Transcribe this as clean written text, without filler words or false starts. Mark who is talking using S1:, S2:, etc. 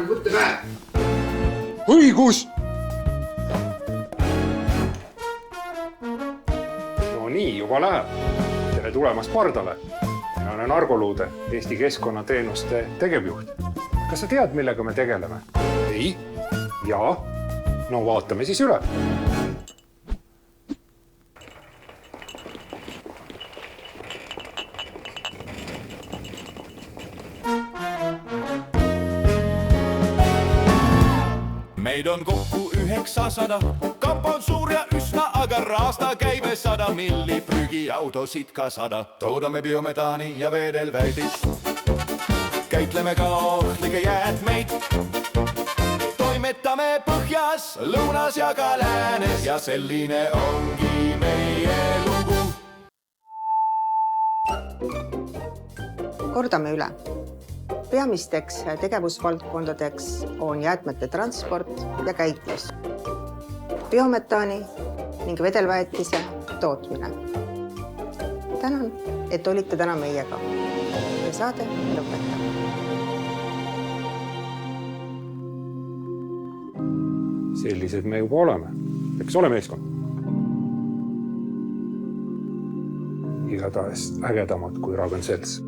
S1: on võttepäev.
S2: Õigus! No nii, juba läheb. Tere tulemast pardale. Mina olen Argo Luude, Eesti Keskkonnateenuste tegevjuht. Kas sa tead, millega me tegeleme? Ei? Jaa? No vaatame siis üle.
S3: Meid on kokku 900, kamp on suur ja üsna, aga raasta käibe 100 milli, prügiautosid ka 100. Toodame biometaani ja veedelväetist, käitleme ka ohtlikke jäätmeid. Toimetame põhjas, lõunas ja ka läänes ja selline ongi meie lugu.
S4: Kordame üle. Peamisteks tegevusvaldkondadeks on jäätmete transport ja käitlus, biometaani ning vedelväetise tootmine. Tänan, et olite täna meiega ja saade lõpetab.
S2: Sellised me juba oleme. Eks ole meeskond? Igatahes ägedamad kui Raven Selts.